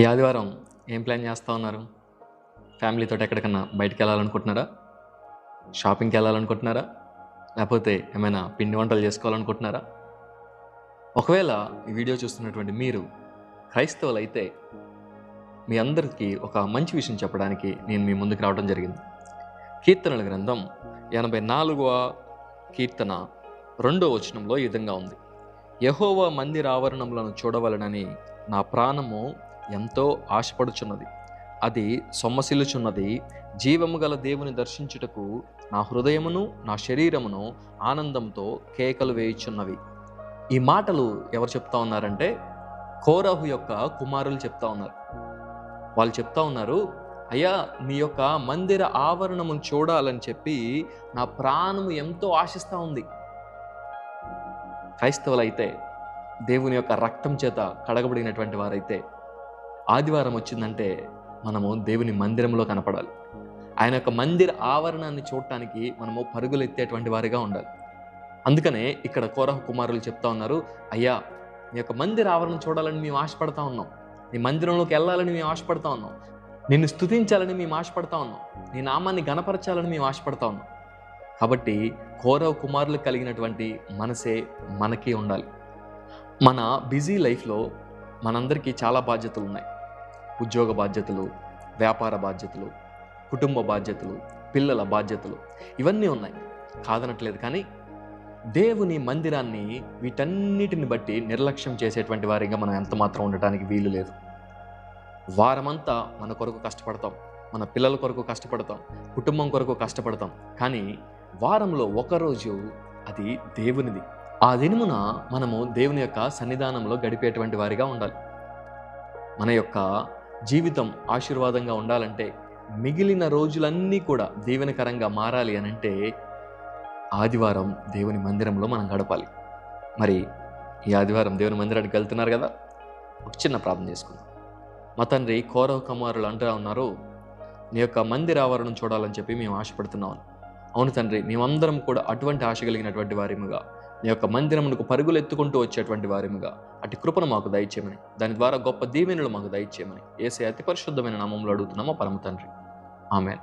ఈ ఆదివారం ఏం ప్లాన్ చేస్తూ ఉన్నారు? ఫ్యామిలీతో ఎక్కడికన్నా బయటికి వెళ్ళాలనుకుంటున్నారా? షాపింగ్కి వెళ్ళాలనుకుంటున్నారా? లేకపోతే ఏమైనా పిండి వంటలు చేసుకోవాలనుకుంటున్నారా? ఒకవేళ ఈ వీడియో చూస్తున్నటువంటి మీరు క్రైస్తవులైతే మీ అందరికీ ఒక మంచి విషయం చెప్పడానికి నేను మీ ముందుకు రావడం జరిగింది. కీర్తనల గ్రంథం 84వ కీర్తన 2వ వచనంలో ఈ విధంగా ఉంది: యెహోవా మందిర ఆవరణములను చూడవలనని నా ప్రాణము ఎంతో ఆశపడుచున్నది. అది సొమ్మసిల్లుచున్నది. జీవము గల దేవుని దర్శించుటకు నా హృదయమును నా శరీరమును ఆనందంతో కేకలు వేయుచున్నవి. ఈ మాటలు ఎవరు చెప్తా ఉన్నారంటే కోరహు యొక్క కుమారులు చెప్తా ఉన్నారు. వాళ్ళు చెప్తా ఉన్నారు, అయ్యా నీ యొక్క మందిర ఆవరణమును చూడాలని చెప్పి నా ప్రాణము ఎంతో ఆశిస్తూ ఉంది. క్రైస్తవులైతే, దేవుని యొక్క రక్తం చేత కడగబడినటువంటి వారైతే ఆదివారం వచ్చిందంటే మనము దేవుని మందిరంలో కనపడాలి. ఆయన యొక్క మందిర ఆవరణాన్ని చూడటానికి మనము పరుగులు ఎత్తేటువంటి వారిగా ఉండాలి. అందుకనే ఇక్కడ కోరహు కుమారులు చెప్తా ఉన్నారు, అయ్యా నీ యొక్క మందిర ఆవరణం చూడాలని మేము ఆశపడతా ఉన్నాం, నీ మందిరంలోకి వెళ్ళాలని మేము ఆశపడతా ఉన్నాం, నిన్ను స్తుతించాలని మేము ఆశపడతా ఉన్నాం, నీ నామాన్ని గణపరచాలని మేము ఆశపడతా ఉన్నాం. కాబట్టి కోరహు కుమారులు కలిగినటువంటి మనసే మనకి ఉండాలి. మన బిజీ లైఫ్లో మనందరికీ చాలా బాధ్యతలు ఉన్నాయి. ఉద్యోగ బాధ్యతలు, వ్యాపార బాధ్యతలు, కుటుంబ బాధ్యతలు, పిల్లల బాధ్యతలు, ఇవన్నీ ఉన్నాయి, కాదనట్లేదు. కానీ దేవుని మందిరాన్ని వీటన్నిటిని బట్టి నిర్లక్ష్యం చేసేటువంటి వారిగా మనం ఎంత మాత్రం ఉండటానికి వీలు లేదు. వారమంతా మన కొరకు కష్టపడతాం, మన పిల్లల కొరకు కష్టపడతాం, కుటుంబం కొరకు కష్టపడతాం. కానీ వారంలో ఒకరోజు అది దేవునిది. ఆ దినమున మనము దేవుని యొక్క సన్నిధానంలో గడిపేటువంటి వారిగా ఉండాలి. మన యొక్క జీవితం ఆశీర్వాదంగా ఉండాలంటే, మిగిలిన రోజులన్నీ కూడా దీవెనకరంగా మారాలి అనంటే ఆదివారం దేవుని మందిరంలో మనం గడపాలి. మరి ఈ ఆదివారం దేవుని మందిరానికి వెళ్తున్నారు కదా, ఒక చిన్న ప్రార్థన చేసుకుందాం. మా తండ్రి, కోరహు కుమారులు అంటూ ఉన్నారు, నీ యొక్క మందిర ఆవరణం చూడాలని చెప్పి మేము ఆశపడుతున్నాం. అవును తండ్రి, మేమందరం కూడా అటువంటి ఆశ కలిగినటువంటి వారిముగా, నీ యొక్క మందిరమునకు పరుగులు ఎత్తుకుంటూ వచ్చేటువంటి వారిముగా అటు కృపను మాకు దయచేయమని, దాని ద్వారా గొప్ప దీవెనలు మాకు దయచేయమని యేసయ్య అతి పరిశుద్ధమైన నామములో అడుగుతున్నాము పరమ తండ్రి. ఆమేన్.